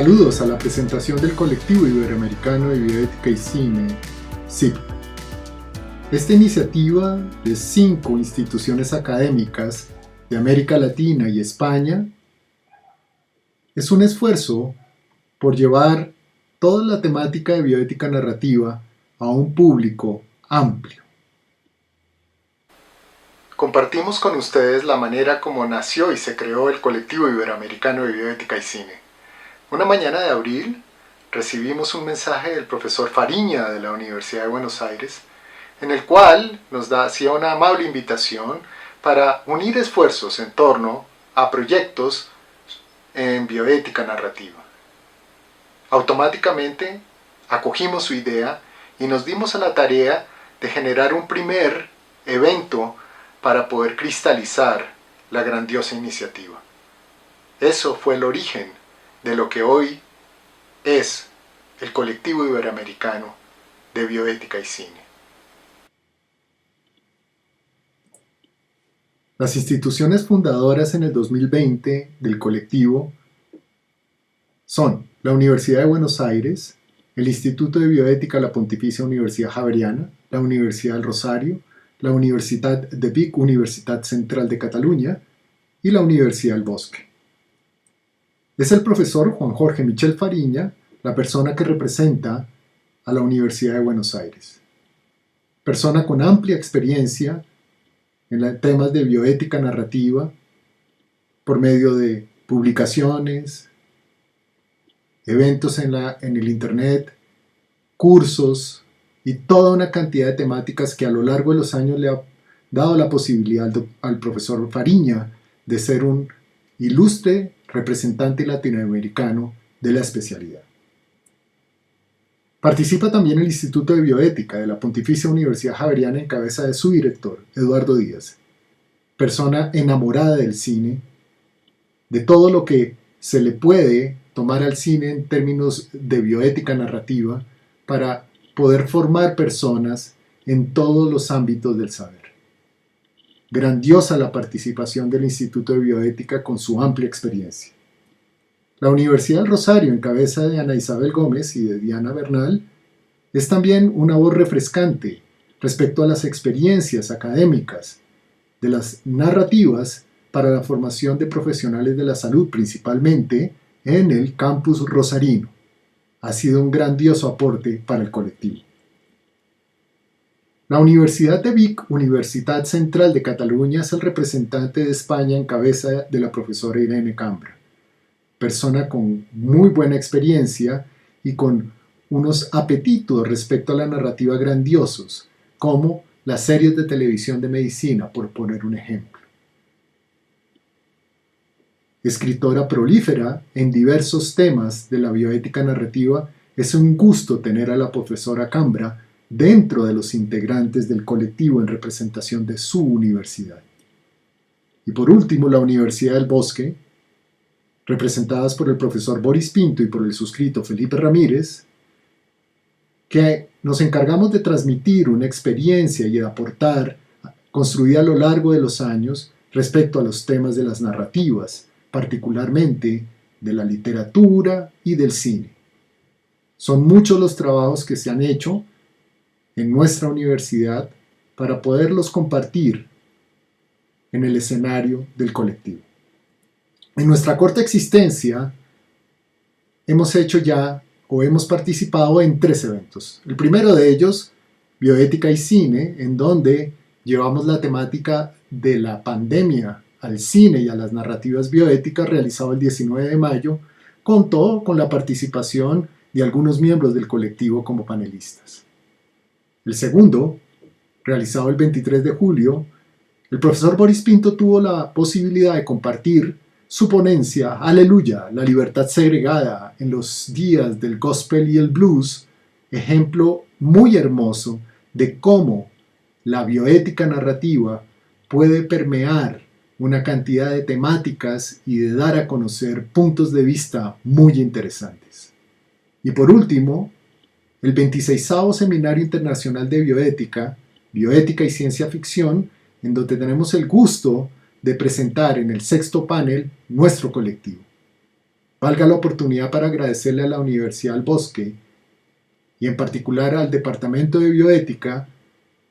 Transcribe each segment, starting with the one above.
Saludos a la presentación del Colectivo Iberoamericano de Bioética y Cine, CIB. Esta iniciativa de 5 instituciones académicas de América Latina y España es un esfuerzo por llevar toda la temática de bioética narrativa a un público amplio. Compartimos con ustedes la manera como nació y se creó el Colectivo Iberoamericano de Bioética y Cine. Una mañana de abril recibimos un mensaje del profesor Fariña de la Universidad de Buenos Aires, en el cual nos hacía una amable invitación para unir esfuerzos en torno a proyectos en bioética narrativa. Automáticamente acogimos su idea y nos dimos a la tarea de generar un primer evento para poder cristalizar la grandiosa iniciativa. Eso fue el origen de lo que hoy es el Colectivo Iberoamericano de Bioética y Cine. Las instituciones fundadoras en el 2020 del colectivo son la Universidad de Buenos Aires, el Instituto de Bioética de la Pontificia Universidad Javeriana, la Universidad del Rosario, la Universitat de Vic, Universitat Central de Cataluña y la Universidad del Bosque. Es el profesor Juan Jorge Michel Fariña la persona que representa a la Universidad de Buenos Aires. Persona con amplia experiencia en temas de bioética narrativa por medio de publicaciones, eventos en el internet, cursos y toda una cantidad de temáticas que a lo largo de los años le ha dado la posibilidad al profesor Fariña de ser un ilustre representante latinoamericano de la especialidad. Participa también el Instituto de Bioética de la Pontificia Universidad Javeriana en cabeza de su director, Eduardo Díaz, persona enamorada del cine, de todo lo que se le puede tomar al cine en términos de bioética narrativa para poder formar personas en todos los ámbitos del saber. Grandiosa la participación del Instituto de Bioética con su amplia experiencia. La Universidad del Rosario, en cabeza de Ana Isabel Gómez y de Diana Bernal, es también una voz refrescante respecto a las experiencias académicas de las narrativas para la formación de profesionales de la salud, principalmente en el campus rosarino. Ha sido un grandioso aporte para el colectivo. La Universidad de Vic, Universitat Central de Cataluña, es el representante de España en cabeza de la profesora Irene Cambra, persona con muy buena experiencia y con unos apetitos respecto a la narrativa grandiosos, como las series de televisión de medicina, por poner un ejemplo. Escritora prolífera en diversos temas de la bioética narrativa, es un gusto tener a la profesora Cambra dentro de los integrantes del colectivo en representación de su universidad. Y por último, la Universidad del Bosque, representadas por el profesor Boris Pinto y por el suscrito Felipe Ramírez, que nos encargamos de transmitir una experiencia y de aportar, construida a lo largo de los años, respecto a los temas de las narrativas, particularmente de la literatura y del cine. Son muchos los trabajos que se han hecho en nuestra universidad para poderlos compartir en el escenario del colectivo. En nuestra corta existencia hemos hecho ya o hemos participado en 3 eventos. El primero de ellos, Bioética y Cine, en donde llevamos la temática de la pandemia al cine y a las narrativas bioéticas, realizado el 19 de mayo, contó con la participación de algunos miembros del colectivo como panelistas. El segundo, realizado el 23 de julio, el profesor Boris Pinto tuvo la posibilidad de compartir su ponencia Aleluya, la libertad segregada en los días del gospel y el blues, ejemplo muy hermoso de cómo la bioética narrativa puede permear una cantidad de temáticas y de dar a conocer puntos de vista muy interesantes. Y por último, el 26º Seminario Internacional de Bioética, Bioética y Ciencia Ficción, en donde tenemos el gusto de presentar en el 6º panel nuestro colectivo. Valga la oportunidad para agradecerle a la Universidad del Bosque y en particular al Departamento de Bioética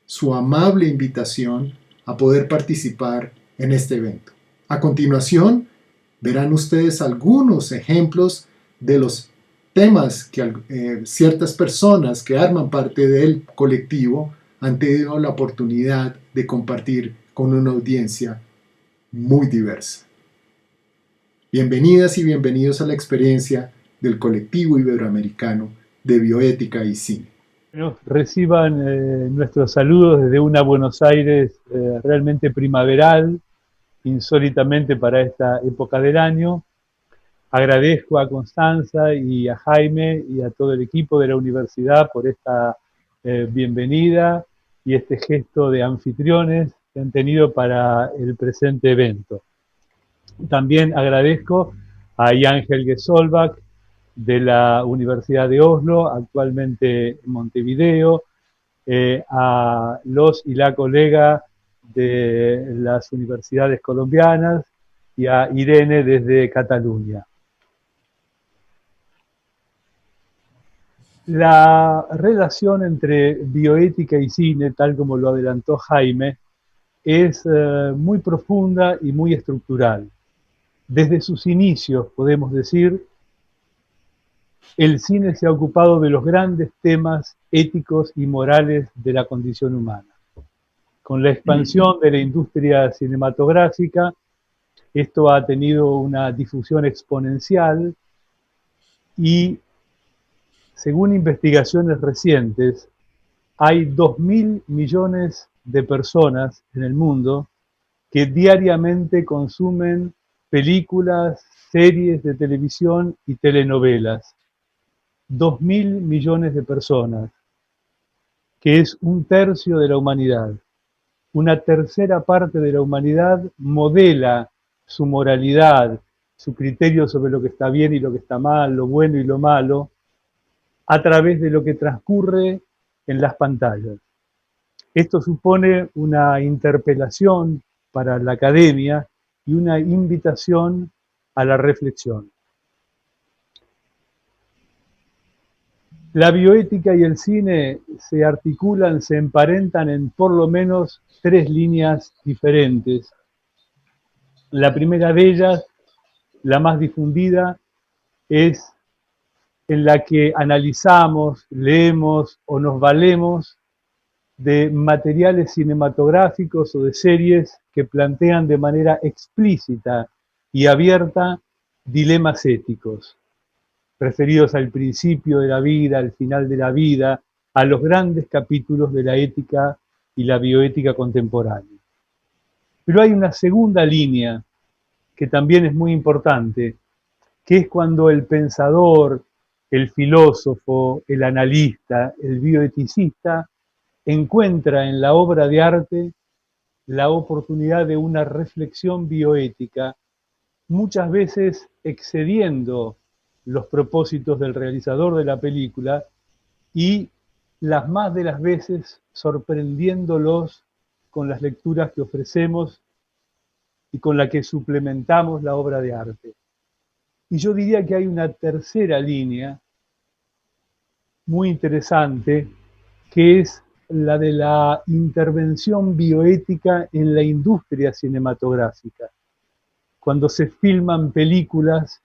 su amable invitación a poder participar en este evento. A continuación, verán ustedes algunos ejemplos de los temas que ciertas personas que arman parte del colectivo han tenido la oportunidad de compartir con una audiencia muy diversa. Bienvenidas y bienvenidos a la experiencia del colectivo iberoamericano de bioética y cine. Bueno, reciban nuestros saludos desde una Buenos Aires realmente primaveral, insólitamente para esta época del año. Agradezco a Constanza y a Jaime y a todo el equipo de la universidad por esta bienvenida y este gesto de anfitriones que han tenido para el presente evento. También agradezco a Jan Helge Solbach de la Universidad de Oslo, actualmente en Montevideo, a los y la colega de las universidades colombianas y a Irene desde Cataluña. La relación entre bioética y cine, tal como lo adelantó Jaime, es muy profunda y muy estructural. Desde sus inicios, podemos decir, el cine se ha ocupado de los grandes temas éticos y morales de la condición humana. Con la expansión de la industria cinematográfica, esto ha tenido una difusión exponencial y, según investigaciones recientes, hay 2.000 millones de personas en el mundo que diariamente consumen películas, series de televisión y telenovelas. 2.000 millones de personas, que es un tercio de la humanidad. Una tercera parte de la humanidad modela su moralidad, su criterio sobre lo que está bien y lo que está mal, lo bueno y lo malo, a través de lo que transcurre en las pantallas. Esto supone una interpelación para la academia y una invitación a la reflexión. La bioética y el cine se articulan, se emparentan en por lo menos 3 líneas diferentes. La primera de ellas, la más difundida, es en la que analizamos, leemos o nos valemos de materiales cinematográficos o de series que plantean de manera explícita y abierta dilemas éticos, referidos al principio de la vida, al final de la vida, a los grandes capítulos de la ética y la bioética contemporánea. Pero hay una segunda línea que también es muy importante, que es cuando el pensador, el filósofo, el analista, el bioeticista encuentra en la obra de arte la oportunidad de una reflexión bioética, muchas veces excediendo los propósitos del realizador de la película y las más de las veces sorprendiéndolos con las lecturas que ofrecemos y con la que suplementamos la obra de arte. Y yo diría que hay una tercera línea muy interesante, que es la de la intervención bioética en la industria cinematográfica. Cuando se filman películas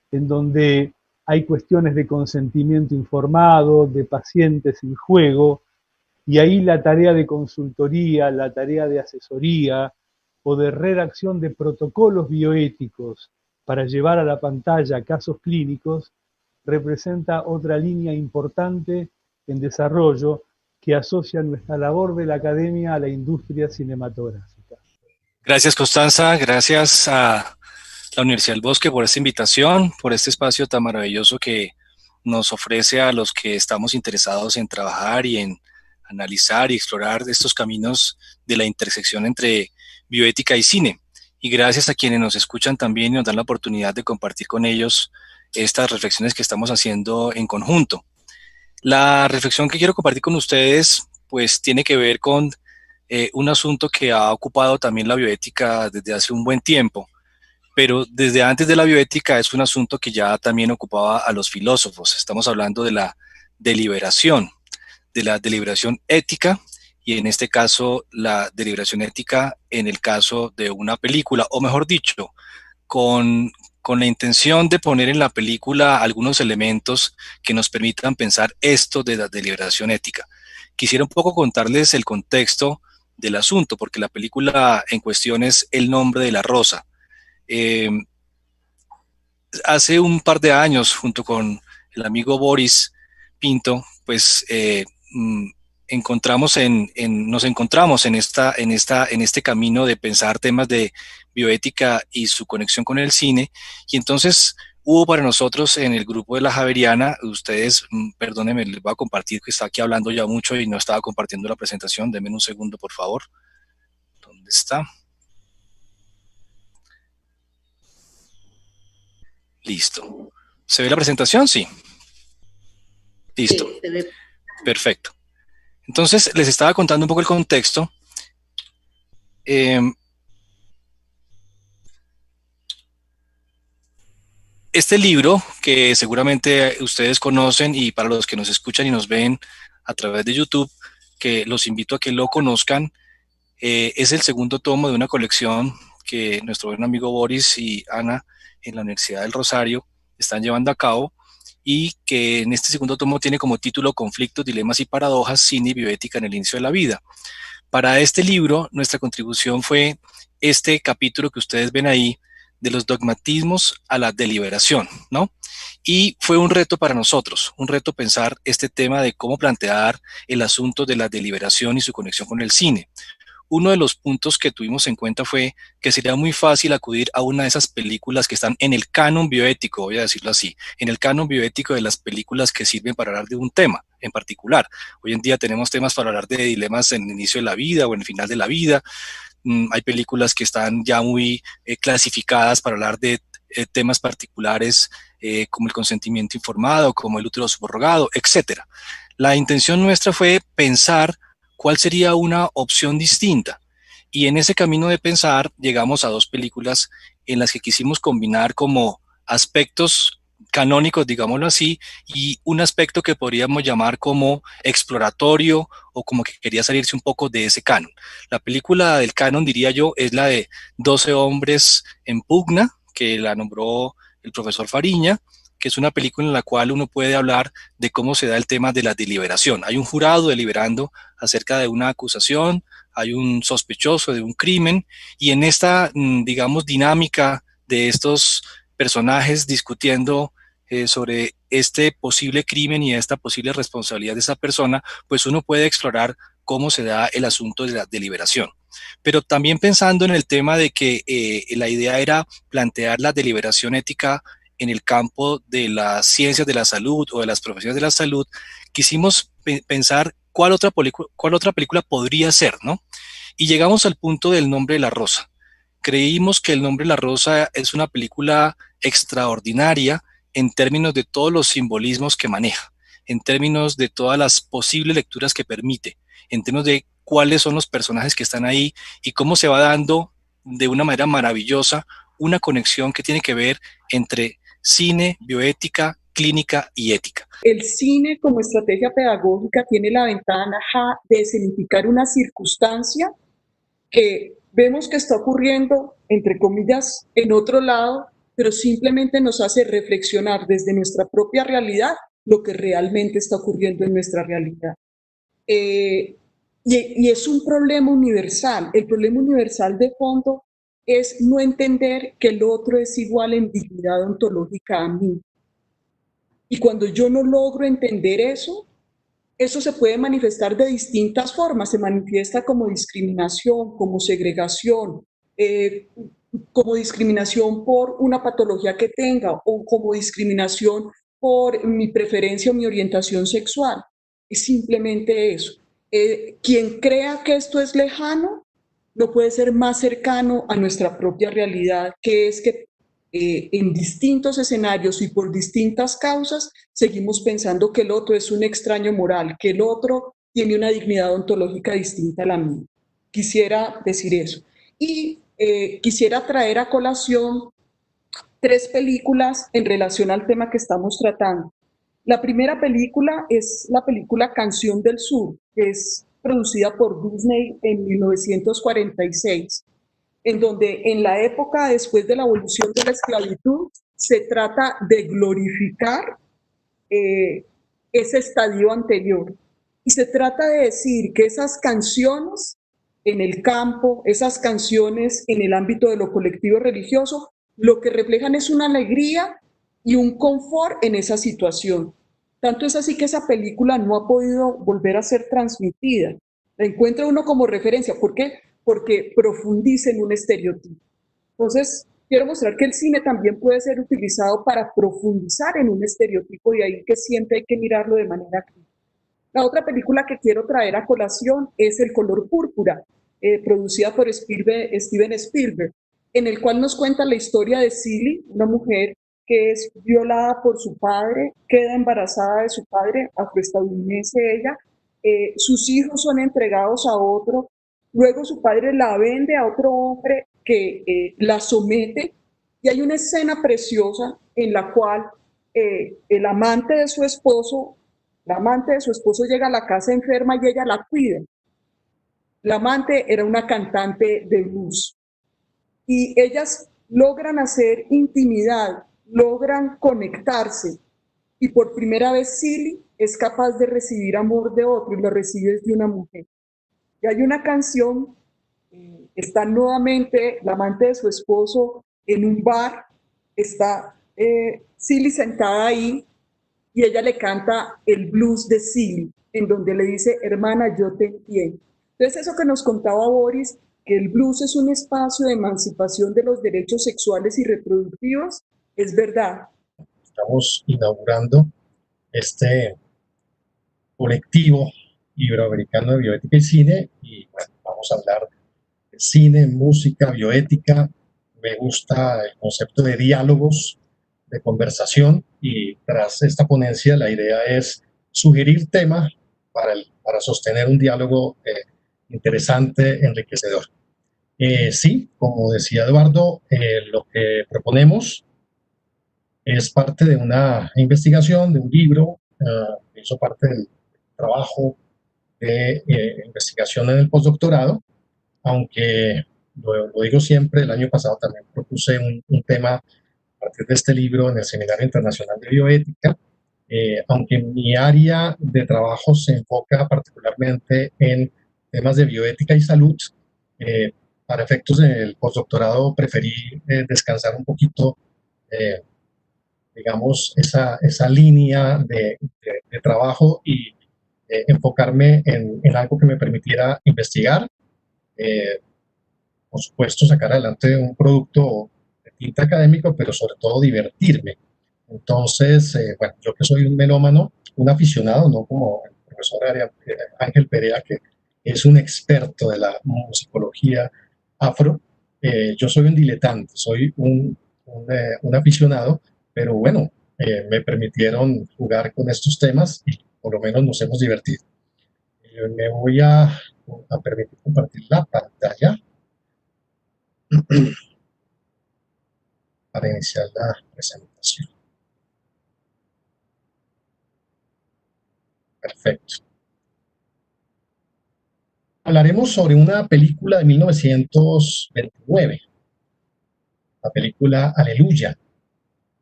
en donde hay cuestiones de consentimiento informado, de pacientes en juego, y ahí la tarea de consultoría, la tarea de asesoría o de redacción de protocolos bioéticos para llevar a la pantalla casos clínicos representa otra línea importante en desarrollo que asocia nuestra labor de la academia a la industria cinematográfica. Gracias, Constanza. Gracias a la Universidad del Bosque por esta invitación, por este espacio tan maravilloso que nos ofrece a los que estamos interesados en trabajar y en analizar y explorar estos caminos de la intersección entre bioética y cine. Y gracias a quienes nos escuchan también y nos dan la oportunidad de compartir con ellos estas reflexiones que estamos haciendo en conjunto. La reflexión que quiero compartir con ustedes pues tiene que ver con un asunto que ha ocupado también la bioética desde hace un buen tiempo, pero desde antes de la bioética es un asunto que ya también ocupaba a los filósofos. Estamos hablando deliberación, de la deliberación ética, y en este caso la deliberación ética en el caso de una película, o mejor dicho, con, con la intención de poner en la película algunos elementos que nos permitan pensar esto de la deliberación ética. Quisiera un poco contarles el contexto del asunto, porque la película en cuestión es El nombre de la rosa. Eh, Hace un par de años, junto con el amigo Boris Pinto, pues nos encontramos en este camino de pensar temas de bioética y su conexión con el cine. Y entonces hubo para nosotros en el grupo de la Javeriana, ustedes, perdónenme, les voy a compartir que está aquí hablando ya mucho y no estaba compartiendo la presentación. Denme un segundo, por favor. ¿Dónde está? Listo. ¿Se ve la presentación? Sí. Listo. Sí, se ve. Perfecto. Entonces, les estaba contando un poco el contexto. Este libro, que seguramente ustedes conocen, y para los que nos escuchan y nos ven a través de YouTube, que los invito a que lo conozcan, es el segundo tomo de una colección que nuestro buen amigo Boris y Ana en la Universidad del Rosario están llevando a cabo, y que en este segundo tomo tiene como título Conflictos, Dilemas y Paradojas, Cine y Bioética en el Inicio de la Vida. Para este libro, nuestra contribución fue este capítulo que ustedes ven ahí, de los dogmatismos a la deliberación, ¿no? Y fue un reto para nosotros, un reto pensar este tema de cómo plantear el asunto de la deliberación y su conexión con el cine. Uno de los puntos que tuvimos en cuenta fue que sería muy fácil acudir a una de esas películas que están en el canon bioético, voy a decirlo así, en el canon bioético de las películas que sirven para hablar de un tema en particular. Hoy en día tenemos temas para hablar de dilemas en el inicio de la vida o en el final de la vida. Hay películas que están ya muy clasificadas para hablar de temas particulares como el consentimiento informado, como el útero subrogado, etcétera. La intención nuestra fue pensar cuál sería una opción distinta. Y en ese camino de pensar llegamos a dos películas en las que quisimos combinar como aspectos canónicos, digámoslo así, y un aspecto que podríamos llamar como exploratorio o como que quería salirse un poco de ese canon. La película del canon, diría yo, es la de 12 hombres en pugna, que la nombró el profesor Fariña, que es una película en la cual uno puede hablar de cómo se da el tema de la deliberación. Hay un jurado deliberando acerca de una acusación, hay un sospechoso de un crimen, y en esta, digamos, dinámica de estos personajes discutiendo sobre este posible crimen y esta posible responsabilidad de esa persona, pues uno puede explorar cómo se da el asunto de la deliberación. Pero también pensando en el tema de que la idea era plantear la deliberación ética en el campo de las ciencias de la salud o de las profesiones de la salud, quisimos pensar cuál otra película podría ser, ¿no? Y llegamos al punto del Nombre de la Rosa. Creímos que El Nombre de la Rosa es una película extraordinaria en términos de todos los simbolismos que maneja, en términos de todas las posibles lecturas que permite, en términos de cuáles son los personajes que están ahí y cómo se va dando de una manera maravillosa una conexión que tiene que ver entre cine, bioética, clínica y ética. El cine como estrategia pedagógica tiene la ventaja de significar una circunstancia que vemos que está ocurriendo, entre comillas, en otro lado, pero simplemente nos hace reflexionar desde nuestra propia realidad lo que realmente está ocurriendo en nuestra realidad. Y es un problema universal. El problema universal de fondo es no entender que el otro es igual en dignidad ontológica a mí. Y cuando yo no logro entender eso se puede manifestar de distintas formas. Se manifiesta como discriminación, como segregación, como discriminación por una patología que tenga o como discriminación por mi preferencia o mi orientación sexual. Es simplemente eso. Quien crea que esto es lejano no puede ser más cercano a nuestra propia realidad, que es que en distintos escenarios y por distintas causas seguimos pensando que el otro es un extraño moral, que el otro tiene una dignidad ontológica distinta a la mía. Quisiera decir eso. Y quisiera traer a colación tres películas en relación al tema que estamos tratando. La primera película es la película Canción del Sur, que es producida por Disney en 1946, en donde en la época después de la abolición de la esclavitud se trata de glorificar eh, ese estadio anterior. Y se trata de decir que esas canciones en el campo, esas canciones en el ámbito de lo colectivo religioso, lo que reflejan es una alegría y un confort en esa situación. Tanto es así que esa película no ha podido volver a ser transmitida. La encuentra uno como referencia. ¿Por qué? Porque profundiza en un estereotipo. Entonces, quiero mostrar que el cine también puede ser utilizado para profundizar en un estereotipo, y ahí que siempre hay que mirarlo de manera crítica. La otra película que quiero traer a colación es El color púrpura, producida por Steven Spielberg, en el cual nos cuenta la historia de Cilly, una mujer que es violada por su padre, queda embarazada de su padre, afroestadounidense ella, sus hijos son entregados a otro, luego su padre la vende a otro hombre que la somete, y hay una escena preciosa en la cual el amante de su esposo, la amante de su esposo llega a la casa enferma y ella la cuida. La amante era una cantante de blues y ellas logran hacer intimidad, logran conectarse, y por primera vez Cilly es capaz de recibir amor de otro y lo recibe de una mujer. Y hay una canción, está nuevamente la amante de su esposo en un bar, está Cilly sentada ahí y ella le canta el blues de Cilly, en donde le dice, hermana, yo te entiendo. Entonces, eso que nos contaba Boris, que el blues es un espacio de emancipación de los derechos sexuales y reproductivos, es verdad. Estamos inaugurando este colectivo iberoamericano de bioética y cine, y bueno, vamos a hablar de cine, música, bioética. Me gusta el concepto de diálogos, de conversación, y tras esta ponencia la idea es sugerir temas para sostener un diálogo interesante, enriquecedor. Sí, como decía Eduardo, lo que proponemos es parte de una investigación, de un libro, que hizo parte del trabajo de investigación en el postdoctorado, aunque lo digo siempre, el año pasado también propuse un tema a partir de este libro en el Seminario Internacional de Bioética, aunque mi área de trabajo se enfoca particularmente en temas de bioética y salud. Para efectos del postdoctorado preferí descansar un poquito, digamos, esa línea de trabajo, y enfocarme en algo que me permitiera investigar, por supuesto sacar adelante un producto de tinte académico, pero sobre todo divertirme. Entonces, bueno, yo que soy un melómano, un aficionado, no como el profesor Ángel Perea, que es un experto de la musicología afro, yo soy un diletante, soy un aficionado, pero bueno, me permitieron jugar con estos temas y por lo menos nos hemos divertido. Me voy a permitir compartir la pantalla para iniciar la presentación. Perfecto. Hablaremos sobre una película de 1929, la película Aleluya,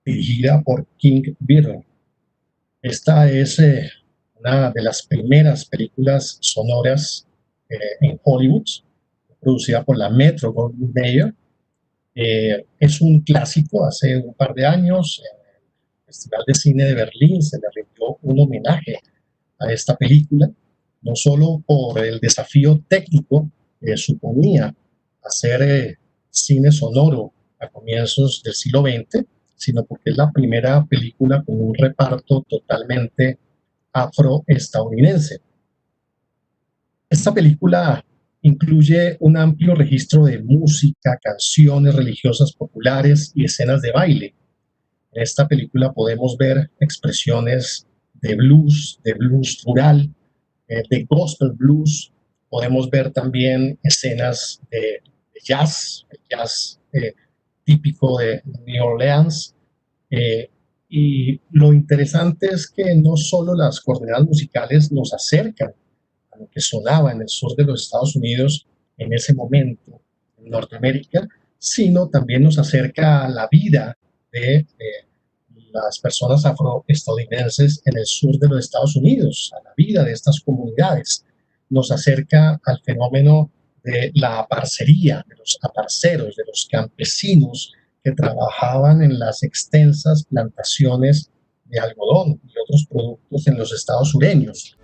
dirigida por King Bird. Esta es una de las primeras películas sonoras en Hollywood, producida por la Metro-Goldwyn-Mayer. Es un clásico. Hace un par de años, en el Festival de Cine de Berlín, se le rindió un homenaje a esta película, no solo por el desafío técnico que suponía hacer cine sonoro a comienzos del siglo XX, sino porque es la primera película con un reparto totalmente afroestadounidense. Esta película incluye un amplio registro de música, canciones religiosas populares y escenas de baile. En esta película podemos ver expresiones de blues rural, de gospel blues. Podemos ver también escenas de jazz, típico de New Orleans. Y lo interesante es que no solo las coordenadas musicales nos acercan a lo que sonaba en el sur de los Estados Unidos en ese momento, en Norteamérica, sino también nos acerca a la vida de las personas afroestadounidenses en el sur de los Estados Unidos, a la vida de estas comunidades. Nos acerca al fenómeno de la parcería, de los aparceros, de los campesinos que trabajaban en las extensas plantaciones de algodón y otros productos en los estados sureños.